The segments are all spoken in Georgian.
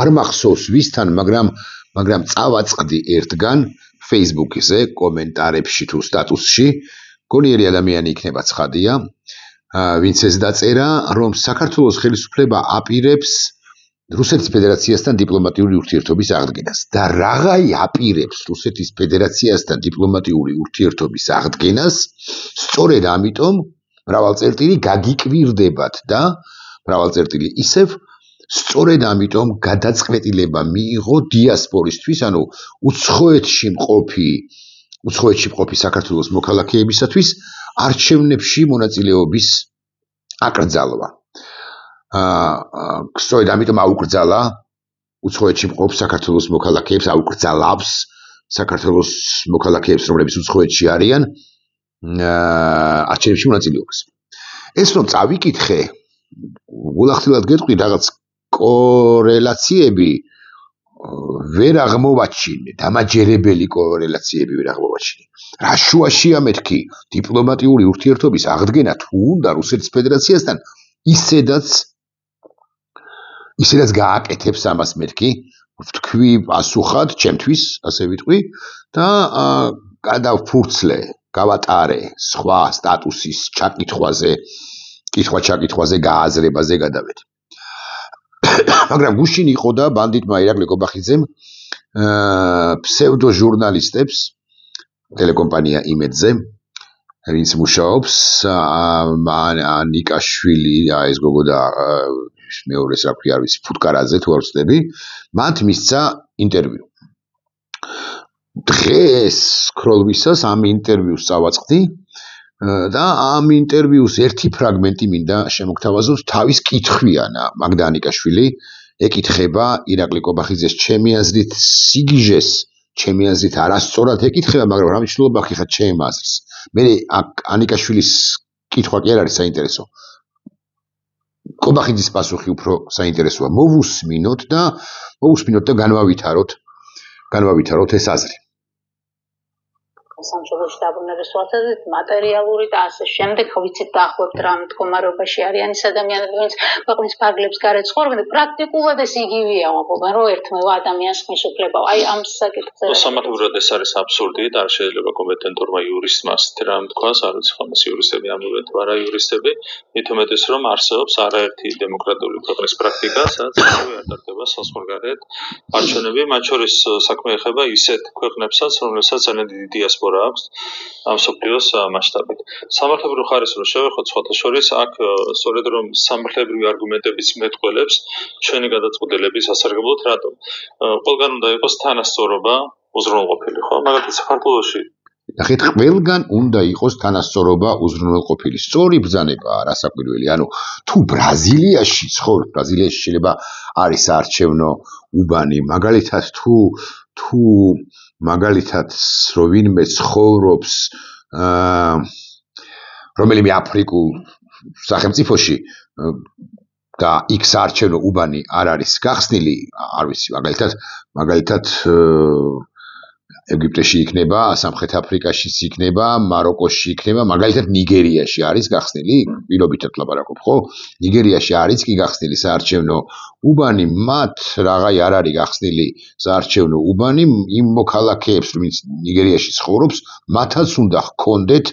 არ მახსოვს ვისთან, მაგრამ წავაწყდი ერთგან Facebook-ზე კომენტარებში თუ სტატუსში, გონიერი ადამიანი იქნება ცხადია, ვინც ეს დაწერა, რომ საქართველოს ხელისუფლება აპირებს რუსეთის ფედერაციასთან დიპლომატიური ურთიერთობის აღდგენას და რაღაი აპირებს რუსეთის ფედერაციასთან დიპლომატიური ურთიერთობის აღდგენას, სწორედ ამიტომ მრავალწერტილი გაგიკვირდებათ და მრავალწერტილი ისევ სწორედ ამიტომ გადაწყვეტილება მიიღო დიასპორისთვის, ანუ უცხოეთში მყოფი საქართველოს მოქალაქეებისათვის არჩევნებში მონაწილეობის აკრძალვა. სწორედ ამიტომ აუკრძალა უცხოეთში მყოფ საქართველოს მოქალაქეებს, აუკრძალავს საქართველოს მოქალაქეებს, რომლებიც უცხოეთში არიან, არჩევნებში მონაწილეობას. ეს რომ წავიკითხე, გულახდილად გეტყვი რაღაც კორელაციები ვერ აღმოვაჩინე, დამაჯერებელი კორელაციები ვერ აღმოვაჩინე. რა შუაშია მეთქი დიპლომატიური ურთიერთობის აღდგენა თუ უნდა რუსეთის ფედერაციასთან, ისედაც გააკეთებს ამას მეთქი, ვთქვი პასუხად ჩემთვის, ასე ვიტყვი და გადავფურცლე, გავატარე სხვა სტატუსის ჩაკითხვაზე, კითხვა-ჩაკითხვაზე, გააზრებაზე გადავედი. მაგრამ გუშინ იყო და ბანდიტმა ირაკლი კობახიძემ ფსევდო ჟურნალისტებს ტელეკომპანია იმედზე, ვინც მუშაობს, ანიკაშვილი, ეს გოგო და მეორეს რა ქვია, არ ვიცი, ფუტკარაძე თუ არ ვცდები, მათ მისცა ინტერვიუ. დღეს ქროლვისას ამ ინტერვიუს წავაწყდი და ამ ინტერვიუს ერთი ფრაგმენტი მინდა შემოგთავაზოთ, თავის კითხვიანა მაგდა ანიკაშვილი ეკითხება ირაკლი კობახიძეს ჩემი აზრით სიგიჟეს, ჩემი აზრით არასწორად ეკითხება, მაგრამ რა მნიშვნელობა აქვს ხა ჩემ აზრს. მე ანიკაშვილის კითხვა კი არ არის საინტერესო. კობახიძის პასუხი უფრო საინტერესოა. მოვუსმინოთ და განვავითაროთ ეს აზრი. სამშობლოში დაბრუნების თვალსაზრისით მატერიალური და ასე შემდეგ, ვიცით დაახლოებით რა მდგომარეობაში არიან ეს ადამიანები, ვინც ქვეყნის ფარგლებს გარეთ ცხოვრობენ და პრაქტიკულად ეს იგივეა, მოგობენ, რომ ერთმევა ადამიანს ხმის უფლება. აი ამ საკითხზე. სამართლებრივად ეს არის აბსურდი და არ შეიძლება კომპეტენტურმა იურისტმა ასეთი რამ თქვას, არ ვიცი ხომ ეს იურისტები ამბობენ თუ არა იურისტები, მით უმეტეს რომ არსებობს არაერთი დემოკრატიული ქვეყნის პრაქტიკა, სადაც არ დარდება საზღვარგარეთ არჩევნები, მათ შორის საქმე ეხება ისეთ ქვეყნებსაც, რომლებსაც ძალიან დიდი დიასპორა აქვს ამ მსოფლიოს მასშტაბით. სამართლებრივ ხარისხს რო შევეხოთ სხვათა შორის, აქ სწორედ რომ სამართლებრივი არგუმენტებიც მეტყველებს ჩვენი გადაწყვეტილების სასარგებლოდ, რატომ? ყველგან უნდა იყოს თანასწორობა უზრუნველყოფილი, ხო? მაგალითად საქართველოში ნახეთ, ყველგან უნდა იყოს თანასწორობა უზრუნველყოფილი. სწორი ბრძანებაა რასაკვირველი. ანუ თუ ბრაზილიაში ცხოვრობ, ბრაზილიაში შეიძლება არის საარჩევნო უბანი, მაგალითად თუ მაგალითად რო ვინმე ცხოვრობს რომელიმე აფრიკულ სახელმწიფოში და იქ საარჩევნო უბანი არ არის გახსნილი, არ ვიცი, მაგალითად ეგვიპტეში იქნება, სამხრეთ აფრიკაშიც იქნება, მაროკოში იქნება, მაგალითად ნიგერიაში არის გახსნილი, პირობითად ლაპარაკობ, ხო? ნიგერიაში არის კი გახსნილი საარჩევნო უბანი, მათ რაღაცა არ არის გახსნილი საარჩევნო უბანი, იმ მოქალაქეებს, ვინც ნიგერიაში ცხოვრობს, მათაც უნდა ჰქონდეთ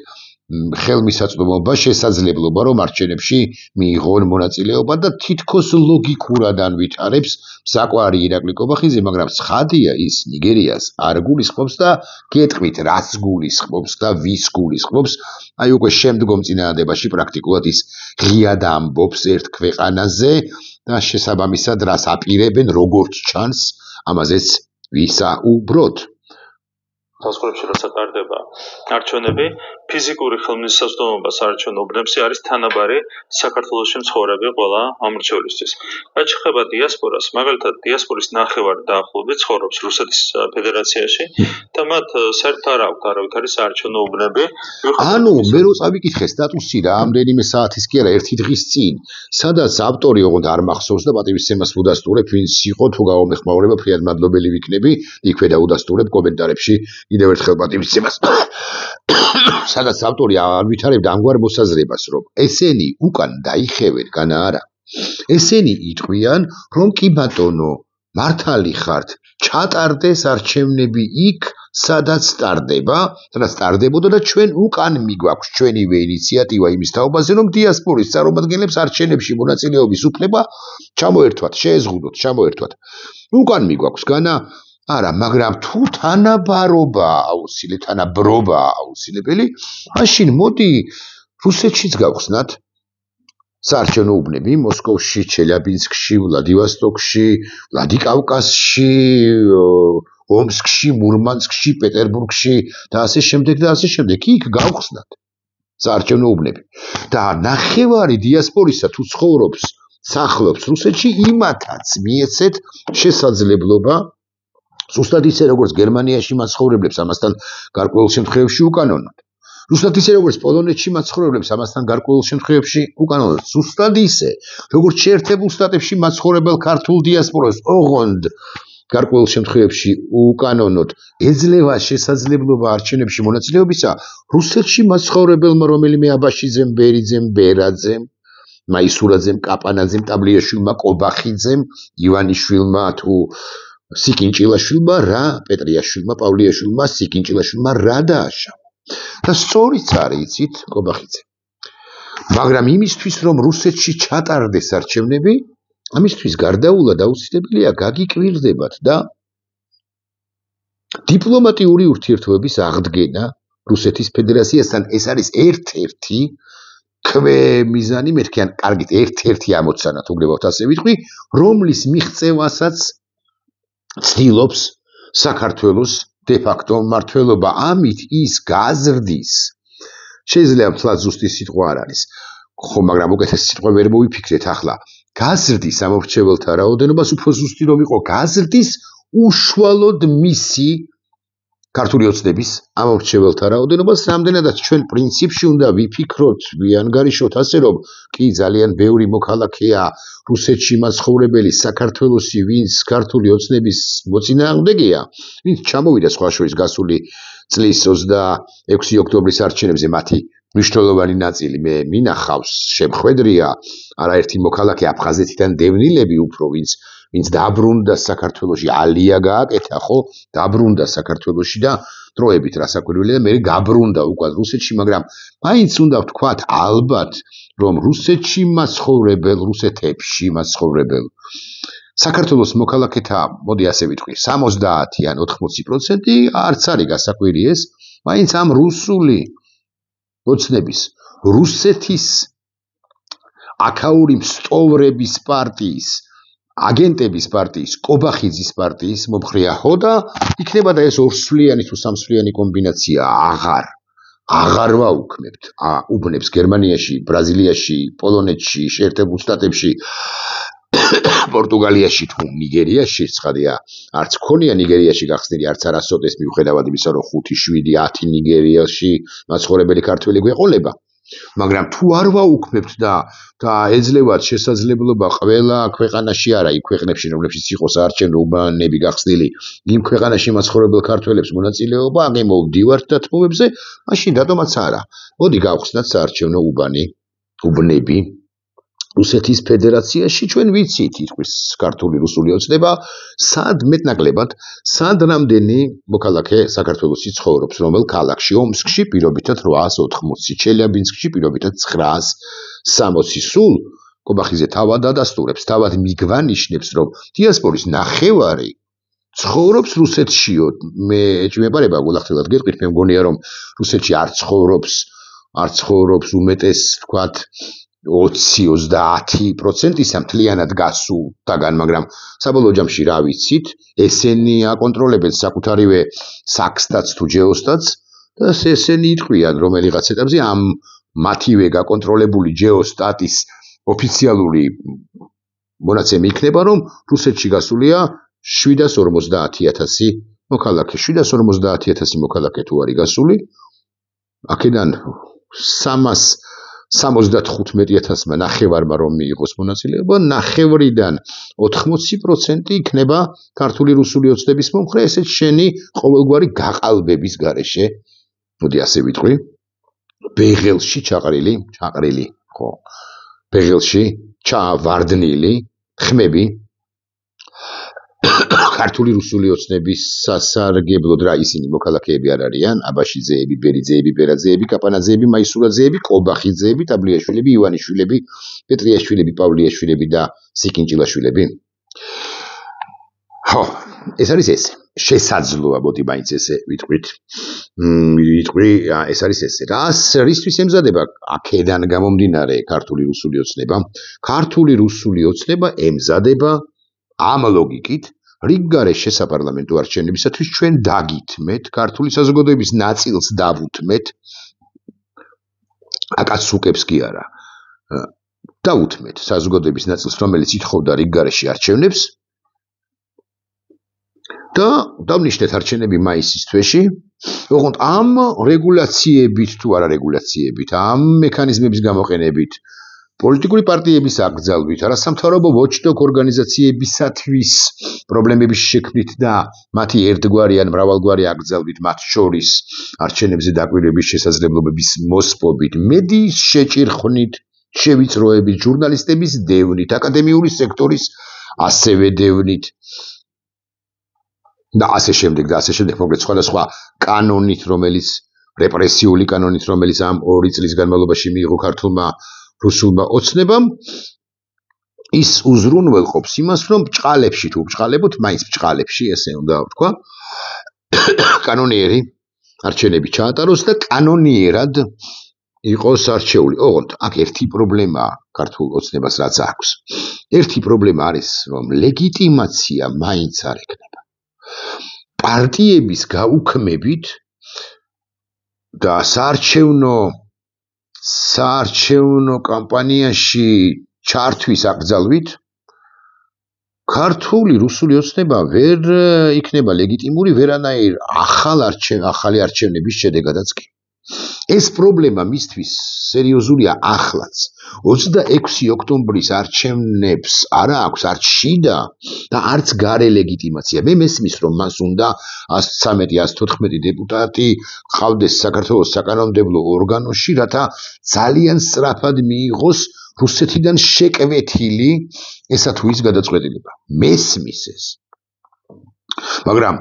ხელმისაწვდომობა, შესაძლებლობა, რომ არჩევნებში მიიღონ მონაწილეობა და თითქოს ლოგიკურად ანვითარებს საკვარი ირაკლი კობახიძე, მაგრამ ცხადია ის ნიგერიას არ გულისხმობს და გეტყვით, რაც გულისხმობს და ვის გულისხმობს, აი უკვე შემდგომ წინადადებაში პრაქტიკულად ის ღიად ამბობს ერთ ქვეყანაზე და შესაბამისად რას აპირებენ, როგორც ჩანს, ამაზეც ვისაუბროთ. საზღვრებში როცა ტარდება არჩევნები, ფიზიკური ხელმისაწვდომობა საარჩევნო უბნებში არის თანაბარი საქართველოში მცხოვრები ყველა ამორჩევლისთვის. რაც შეეხება დიასპორას, მაგალითად დიასპორის ნახევარი დაახლოებით ცხოვრობს რუსეთის ფედერაციაში და მათ საერთოდ არ აქვთ არავითარი საარჩევნო უბნები. ანუ მე რო წავიკითხე სტატუსი რამდენიმე საათის კი არა, ერთი დღის წინ, სადაც ავტორი ოღონდ არ მახსოვს და პატივისცემას ვუდასტურებ, ვინც იყო თუ გავამეხმაურება, ფრიად მადლობელი ვიქნები, იქვე დავუდასტურებ კომენტარებში კიდევ ერთხელ პატივისცემას. სადაც ავტორი ავითარებდა ამგვარ მოსაზრებას, რომ ესენი უკან დაიხევენ, განა არა. ესენი იტყვიან, რომ კი ბატონო, მართალი ხართ, ჩატარდეს არჩევნები იქ, სადაც ტარდება, სადაც ტარდებოდა და ჩვენ უკან მიგვაქვს ჩვენივე ინიციატივა იმის თაობაზე, რომ დიასპორის წარმომადგენლებს არჩევნებში მონაწილეობის უფლება ჩამოერთვათ, შეეზღუდოთ, ჩამოერთვათ. უკან მიგვაქვს განა, არა, მაგრამ თუ თანაბრობაა აუცილებელი, მაშინ მოდი რუსეთშიც გავხსნათ საარჩევნო უბნები მოსკოვში, ჩელიაბინსკში, ვლადივოსტოკში, ვლადიკავკაზში, ომსკში, მურმანსკში, პეტერბურგში და ასე შემდეგ. იქ გავხსნათ საარჩევნო უბნები. და ნახევარი დიასპორისა თუ ცხოვრობს, სახლობს რუსეთში, იმათაც მიეცეთ შესაძლებლობა ზუსტად ისე როგორც გერმანიაში მაცხოვრებლებს ამასთან გარკვეულ შემთხვევებში უკანონოდ. ზუსტად ისე როგორც პოლონეთში მაცხოვრებლებს ამასთან გარკვეულ შემთხვევებში უკანონოდ. ზუსტად ისე როგორც შეერთებულ შტატებში მაცხოვრებელ ქართულ დიასპორას ოღონდ გარკვეულ შემთხვევებში უკანონოდ ეძლევა შესაძლებლობა არჩევნებში მონაწილეობისა რუსეთში მაცხოვრებელმა რომელიმე აბაშიძემ, ბერიძემ, ბერაძემ, მაისურაძემ, კაპანაძემ, ტაბლიაშვილმა, კობახიძემ, ივანიშვილმა თუ სიკინჭილაშვილმა რა, პეტრიაშვილმა, პავლიაშვილმა, სიკინჭილაშვილმა რა დააშავა. და სწორიც არის, იცით, კობახიძე. მაგრამ იმისთვის, რომ რუსეთში ჩატარდეს არჩევნები, ამისთვის გარდაულად აუცილებელია გაგიკვირდებათ და დიპლომატიური ურთიერთობების აღდგენა რუსეთის ფედერაციასთან. ეს არის ერთ-ერთი მიზანი, მეთქი ან კარგით ერთ-ერთი ამოცანა, თუ გლებავთ ასე ვიტყვი, რომლის მიღწევასაც ცდილობს საქართველოს დე-ფაქტო მმართველობა. ამით ის გაზრდის. შეიძლება მთლად ზუსტი სიტყვა არ არის. ხო, მაგრამ უკეთესი სიტყვა ვერ მოვიფიქრეთ ახლა. გაზრდის ამორჩეველთა რაოდენობას, უფრო ზუსტი რომ იყო, გაზრდის უშუალოდ მისი ქართული ოცნების ამორჩეველთა რაოდენობას, რამდენადაც ჩვენ პრინციპში უნდა ვიფიქროთ, ვიანგარიშოთ ასე, რომ კი ძალიან ბევრი მოქალაქეა რუსეთში მაცხოვრებელი საქართველოსი, ვინც ქართული ოცნების მოწინააღმდეგეა, ვინც ჩამოვიდა სხვა შორის გასული წლის 26 ოქტომბრის არჩევნებზე, მათი მნიშვნელოვანი ნაწილი მე მინახავს, შემხვედრია არაერთი მოქალაქე აფხაზეთიდან დევნილები უფრო, ვინც დაბრუნდა საქართველოში, ალია გააკეთა, ხო? დაბრუნდა საქართველოში და დროებით რასაკვირველია, მე გაბრუნდა უკვე რუსეთში, მაგრამ მაინც უნდა ვთქვათ ალბათ, რომ რუსეთში მაცხოვრებელ, რუსეთებში მაცხოვრებელ საქართველოს მოქალაქეთა, მოდი ასე ვიტყვი, 70 ან 80% არც არის გასაკვირი ეს, მაინც ამ რუსული ოცნების, რუსეთის აქაური მსტოვრების პარტიის, აგენტების პარტიის, კობახიძის პარტიის მომხრეა ხო და იქნება და ეს ორსვლიანი თუ სამსვლიანი კომბინაცია აღარ ვაუქმებთ უბნებს გერმანიაში, ბრაზილიაში, პოლონეთში, შეერთებულ შტატებში, პორტუგალიაში თუ ნიგერიაში, ცხადია, არც ქონია ნიგერიაში გახსნილი, არც არასოდეს მიუხედავად იმისა, რომ 5-7-10 ნიგერიაში მაცხოვრებელი ქართველი გვეყოლება. მაგრამ თუ არ ვაუქმებთ და ეძლევათ შესაძლებლობა ყველა ქვეყანაში არა, იმ ქვეყნებში, რომლებშიც იყო საარჩევნო უბნები გახსნილი, იმ ქვეყანაში მაცხოვრებელ ქართველებს მონაწილეობა აგემოვდივართ დათმობებზე, მაშინ რატომაც არა. მოდი გავხსნათ საარჩევნო უბნები რუსეთის ფედერაციაში, ჩვენ ვიცით, ითქვის ქართული რუსული ოცნება, სად მეტნაკლებად, სად რამდენი მოქალაქე საქართველოსი ცხოვრობს, რომელ ქალაქში, ომსკში პირობითად 880, ჩელიაბინსკში პირობითად 960. სულ კობახიძე თავად ადასტურებს, თავად მიგვანიშნებს, რომ დიასპორის ნახევარი ცხოვრობს რუსეთშიო. მე ეჭვმეპარება გულახდილად გეტყვით, მე მგონია, რომ რუსეთში არ ცხოვრობს უმეტეს, თქვათ, 20-30%-ისა მთლიანად გასულთაგან, მაგრამ საბოლოო ჯამში რა ვიცით, ესენი აკონტროლებენ საკუთარივე საქსტაც თუ ჯეოსტაც და ესენი იტყვიან რომელიღაც ეტაპზე ამ მათივე გაკონტროლებული ჯეოსტატის ოფიციალური მონაცემი იქნება, რომ რუსეთში გასულია 750,000 მოქალაქე. 750,000 მოქალაქე თუ არის გასული, აქედან 375,000 ნახევარმა რომ მიიღოს მონაწილეობა, ნახევრიდან 80% იქნება ქართული რუსული ოცნების მომხრე, ესეც შენი ყოველგვარი გაყალბების გარეშე, მოდი ასე ვიტყვი, ბეღელში ჩაყრილი, ხო, ბეღელში ჩავარდნილი ხმები ქართული რუსული ოცნების სასარგებლოდ რა ისინი მოქალაქეები არ არიან, აბაშიძეები, ბერიძეები, ბერაძეები, კაპანაძეები, მაისურაძეები, კოლბახიძეები, ტაბლიაშვილები, ივანიშვილები, პეტრიაშვილები, პავლიაშვილები და სიკინჭილაშვილები. ხო, ეს არის ეს. შესაძლოა, მოდი მაინც ესე ვიტყვით. ეს არის ესე. რისთვის ემზადება აქედან გამომდინარე ქართული რუსული ოცნება? ქართული რუსული ოცნება ემზადება ამ ლოგიკით, რიგგარეშე შესაპარლამენტო არჩევნებისათვის ჩვენ დაგითმეთ, ქართული საზოგადოების ნაწილს დავუთმეთ, აკაცუკებს კი არა. დავუთმეთ საზოგადოების ნაწილს, რომელიც ითხოვდა რიგგარეშე არჩევნებს და დავნიშნეთ არჩევნები მაისის თვეში, ოღონდ ამ რეგულაციებით თუ არა რეგულაციებით, ამ მექანიზმების გამოყენებით, პოლიტიკური პარტიების აკრძალვით, არასამთავრობო watchdog ორგანიზაციებისათვის პრობლემების შექმნით და მათი ერთგვარი ან მრავალგვარი აკრძალვით, მათ შორის არჩევნებზე დაკვირვების შესაძლებლობების მოსპობით, მედიის შეჭირხვნით, შევიწროებით, ჟურნალისტების დევნით, აკადემიური სექტორის ასევე დევნით და ასე შემდეგ, მოკლედ სხვადასხვა კანონით, რომელიც რეპრესიული კანონით, რომელიც ამ 2 წლის განმავლობაში მიიღო ქართულმა რუსულმა ოცნებამ, ის უზრუნველყოფს იმას, რომ ბჭყალებში თუ ბჭყალებოთ, მაინც ბჭყალებში, ესე უნდა ვთქვა, კანონიერი არჩევნები ჩაატაროს და კანონიერად იყოს არჩეული. ოღონდ აქ ერთი პრობლემაა ქართულ ოცნებას რაც აქვს. ერთი პრობლემა არის, რომ ლეგიტიმაცია მაინც არ ექნება. პარტიების გაუქმებით და საარჩევნო კამპანიაში ჩართვის აკრძალვით ქართული რუსული ოცნება ვერ იქნება ლეგიტიმური ვერანაირ ახალი არჩევნების შედეგადაც კი. ეს პრობლემა მისთვის სერიოზულია ახლაც. 26 ოქტომბრის არჩევნებს არ აქვს არც შიდა და არც გარე ლეგიტიმაცია. მე მესმის, რომ მას უნდა 113-114 დეპუტატი ყავდეს საქართველოს საკანონმდებლო ორგანოში, რათა ძალიან სწრაფად მიიღოს რუსეთიდან შეკვეთილი ესა თუ ის გადაწყვეტილება. მესმის ეს. მაგრამ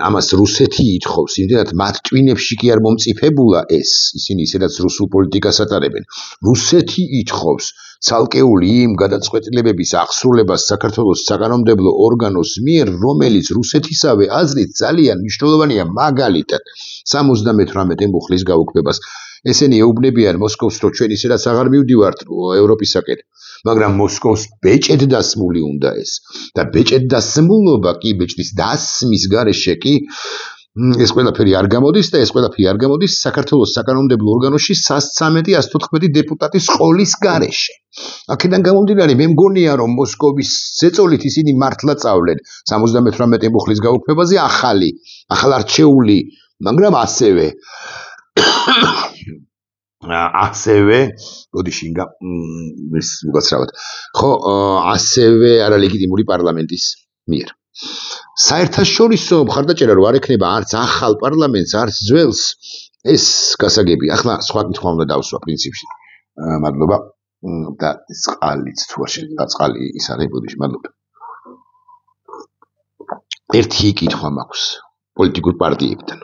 ამას რუსეთი ითხოვს, იმდენად მათ ტვინებში კი არ მომწიფებულა ეს, ისინი ისედაც რუსულ პოლიტიკას ატარებენ. რუსეთი ითხოვს ცალკეული იმ გადაწყვეტილებების აღსრულებას საქართველოს საკანონმდებლო ორგანოს მიერ, რომელიც რუსეთისავე აზრით ძალიან მნიშვნელოვანია, მაგალითად 78 მუხლის გაუქმებას. ესენი ეუბნებიან მოსკოვს, რომ ჩვენ ისედაც აღარ მივდივართ ევროპისაკენ, მაგრამ მოსკოვს ბეჭედ დასმული უნდა ეს. და ბეჭედ დასმულობა კი, ბეჭდის დასმის გარეშე კი ეს ყველაფერი არ გამოდის და ეს ყველაფერი არ გამოდის საქართველოს საკანონმდებლო ორგანოში 113-114 დეპუტატის ყოლის გარეშე. აქედან გამომდინარე, მე მგონია, რომ მოსკოვის ზეწოლით ისინი მართლა წავლენ 78 მუხლის გაუქმებაზე ახალ არჩეული, მაგრამ ასევე ბოდიშინგა ეს უგაცრავად. ხო, ასევე არალეგიტიმური პარლამენტის მიერ. საერთაშორისო მხარდაჭერა რო არ ექნება არც ახალ პარლამენტს, არც ძველს, ეს გასაგები. ახლა სხვა კითხვა უნდა დავსვა პრინციპში. მადლობა და წყალიც თუ არ შეიძლება, წყალი ის არის ბოდიში, მადლობა. ერთი კითხვა მაქვს პოლიტიკურ პარტიებთან.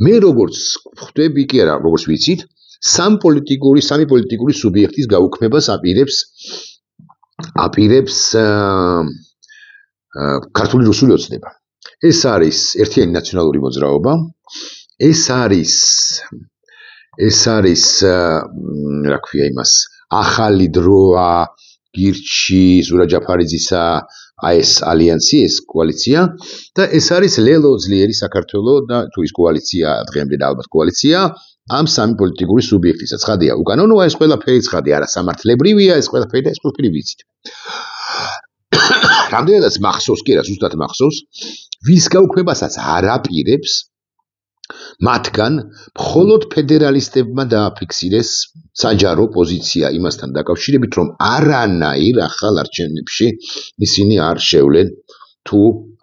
მე როგორც ხვდები კი არა, როგორც ვიცით, სამი პოლიტიკური სუბიექტის გაუქმებას აპირებს ქართული რუსული ოცნება. ეს არის ერთიანი ნაციონალური მოძრაობა, ეს არის რა ქვია იმას, ახალი დროა, გირჩი, ზურა ჯაფარიძისა, ეს ალიანსი, ეს კოალიცია და ეს არის ლელო ძლიერი საქართველო და თუ ის კოალიცია, დღემდე და ალბათ კოალიცია, ამ სამი პოლიტიკური სუბიექტისა. ცხადია, უკანონოა ეს ყველაფერი, ცხადია, არასამართლებრივია ეს ყველაფერი და ეს ყველაფერი ვიცით. რამდენადაც მახსოვს, კი რა, ზუსტად მახსოვს, ვის გაუქმებასაც არ აპირებს, მათგან მხოლოდ ფედერალისტებმა დააფიქსირეს საჯარო პოზიცია იმასთან დაკავშირებით, რომ არანაირ ახალ არჩევნებში ისინი არ შევლენ, თუ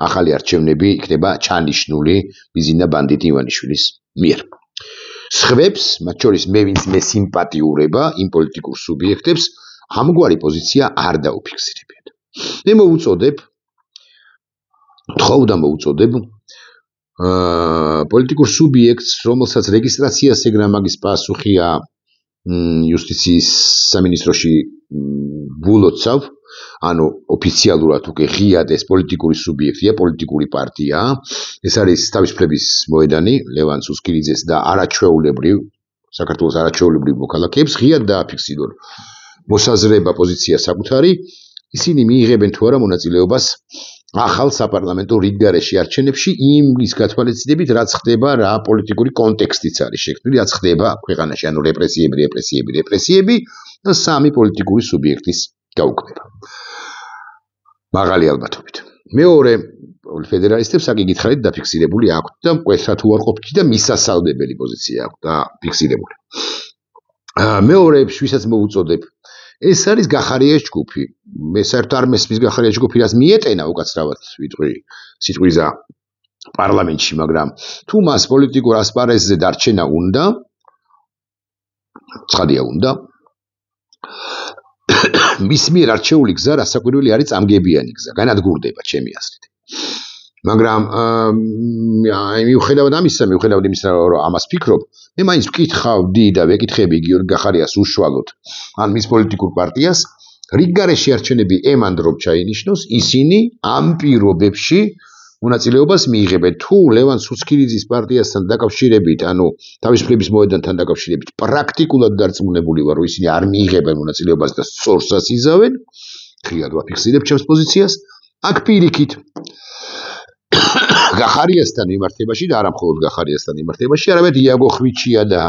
ახალი არჩევნები იქნება ჩანიშნული ბიზინა ბანდიტი ივანიშვილის მიერ. სხვებს, მათ შორის მე ვინც მესიმპათიურება იმ პოლიტიკურ სუბიექტებს, ამგვარი პოზიცია არ დაუფიქსირებიათ. მე მოვუწოდებ თხოვდა მოვუწოდებ პოლიტიკურ სუბიექტს, რომელსაც რეგისტრაციას ეგრა მაგის პასუხია იუსტიციის სამინისტროში გულოცავ, ანუ ოფიციალურად უკვე ღიად ეს პოლიტიკური სუბიექტია, პოლიტიკური პარტია. ეს არის თავისუფლების მოედანი, ლევან სუსკირიძეს და არაჩვეულებრივ საქართველოს არაჩვეულებრივ მოქალაქეებს ღიად დააფიქსირონ მოსაზრება პოზიცია საკუთარი, ისინი მიიღებენ თუ არა მონაწილეობას ახალ საპარლამენტო რიგგარეშე არჩევნებში იმის გათვალისწინებით, რაც ხდება რა პოლიტიკური კონტექსტიც არის შექმნილი, რაც ხდება ქვეყანაში, ანუ რეპრესიები და სამი პოლიტიკური სუბიექტის გაუქმება. მაღალი ალბათობით. მეორე ფედერალისტებს საკითხით დაფიქსირებული აქვთ და მკვეთრად უარყოფითი და მისასალმებელი პოზიცია აქვთ დაფიქსირებული. მეორეებს ვისაც მოვუწოდებ ეს არის გახარიას ჯგუფი. მე საერთოდ არ მესმის გახარიას ჯგუფი, რაც მიეტენა უკაცრავად ვიტყვი სიტყვიზა პარლამენტში, მაგრამ თუ მას პოლიტიკურ ასპარეზზე დარჩენა უნდა, ცხადია უნდა, მის მიერ არჩეული გზა რასაკვირველი არის წამგებიანი გზა, განადგურდება ჩემი აზრით. მაგრამ მიუხედავად ამისა, მიუხედავად იმისა, რომ ამას ფიქრობ, მე მაინც ვკითხავდი და ვეკითხები გიორგი გახარიას უშუალოდ, ან მის პოლიტიკურ პარტიას, რიგგარეშე არჩევნები ემანდრობ ჩაინიშნოს, ისინი ამ პირობებში მონაწილეობას მიიღებენ. თუ ლევან სუსკირიძის პარტიასთან დაკავშირებით, ანუ თავისუფლების მოედანთან დაკავშირებით, პრაქტიკულად დარწმუნებული ვარ, რომ ისინი არ მიიღებენ მონაწილეობას და სწორსაც იზავენ, ღიად ვაფიქსირებ ჩემს პოზიციას, აქ პირიქით გახარიასთან მიმართებაში და არა მხოლოდ გახარიასთან მიმართებაში, არამედ იაგო ხვიჩია და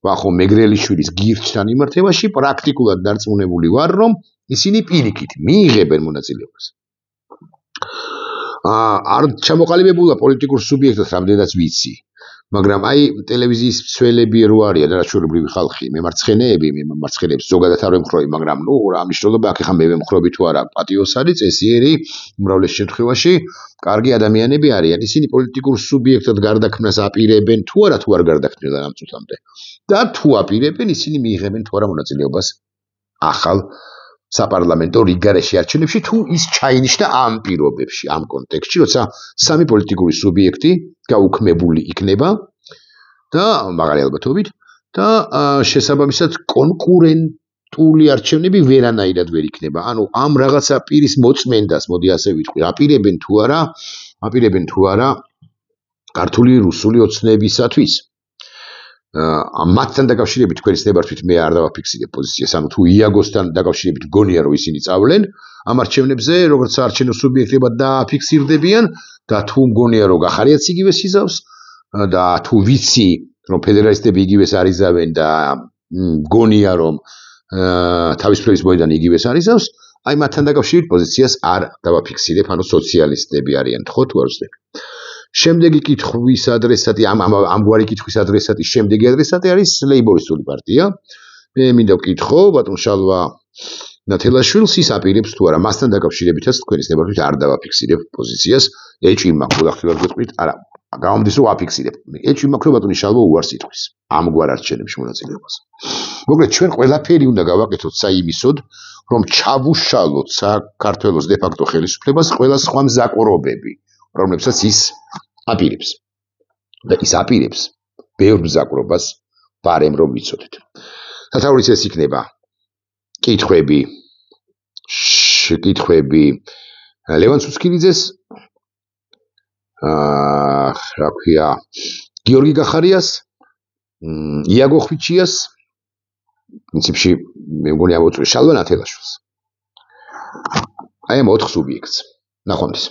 ვახო მეგრელიშვილის გირჩთან მიმართებაში პრაქტიკულად დარწმუნებული ვარ, რომ ისინი პირიქით მიიღებენ მონაწილეობას. არ ჩამოყალიბებულა პოლიტიკურ სუბიექტად რამდენიც ვიცი, მაგრამ აი ტელევიზიის მცველები რო არიან არაჩვეულებრივი ხალხი, მემარცხენეებს ზოგადად არ ვემხრობი, მაგრამ ნუ რა მნიშვნელობა აქვს, ეხლა მე ვემხრობი თუ არა, პატიოს არის წესიერი, უმრავლეს შემთხვევაში კარგი ადამიანები არიან, ისინი პოლიტიკურ სუბიექტად გარდაქმნას აპირებენ თუ არა, თუ არ გარდაქმნილან ამ წუთამდე. და თუ აპირებენ, ისინი მიიღებენ თუ არა მონაწილეობას ახალ საპარლამენტო რიგგარეშე არჩევნებში, თუ ის ჩაინიშნა ამ პირობებში, ამ კონტექსტში, როცა სამი პოლიტიკური სუბიექტი გაუქმებული იქნება და მაღალი ალბათობით და შესაბამისად კონკურენტული არჩევნები ვერანაირად ვერ იქნება. ანუ ამ რაღაცა პირის მოწმენდას, მოდი ასე ვიტყვი, აპირებენ თუ არა ქართული რუსული ოცნებისათვის. მათთან დაკავშირებით თქვენის ნებართვით მე არ დავაფიქსირებ პოზიციას, ანუ თუ იაგოსთან დაკავშირებით გონია რომ ისინი წავლენ ამ არჩევნებზე, როგორც არჩევნო სუბიექტებად დააფიქსირდებიან და თუ მგონია რომ გახარიაც იგივეს იზავს და თუ ვიცი რომ ფედერალისტები იგივეს არიზავენ და მგონია რომ თავისუფლების მოედანი იგივეს არიზავს, აი მათთან დაკავშირებით პოზიციას არ დავაფიქსირებ, ანუ სოციალისტები არიან, ხო თუ არ ვცდები. შემდეგი კითხვის ადრესატი, ამგვარი კითხვის ადრესატი, შემდეგი ადრესატი არის ლეიბორისტული პარტია. მე მინდა ვკითხო ბატონ შალვა ნათელაშვილს, ის აპირებს თუ არა, მასთან დაკავშირებითაც თქვენის ნებართვით არ დავაფიქსირებ პოზიციას, ეჭვი მაქვს, უდახილად გეტყვით, არა, გამომდის რომ ვაფიქსირებ. ეჭვი მაქვს, რომ ბატონი შალვა უარს იტყვის ამგვარ არჩევნებში მონაწილეობას. მოკლედ ჩვენ ყველაფერი უნდა გავაკეთოთ საიმისოდ, რომ ჩავუშალოთ საქართველოს დე-ფაქტო ხელისუფლებას ყველა სხვა მზაკვრობები, რომლებსაც ის აპირებს. და ის აპირებს ბევრ მზაკვრობას ბარემ რომ ვიცოდეთ. სათაურის ეს იქნება კითხვები ლევან სუსკირიძეს, რა ქვია, გიორგი გახარიას, იაგო ხვიჩიას, პრინციპში მე მგონი ამოწვევს შალვა ნათელაშვილს. აი ამ 4 სუბიექტს. ნახვამდის.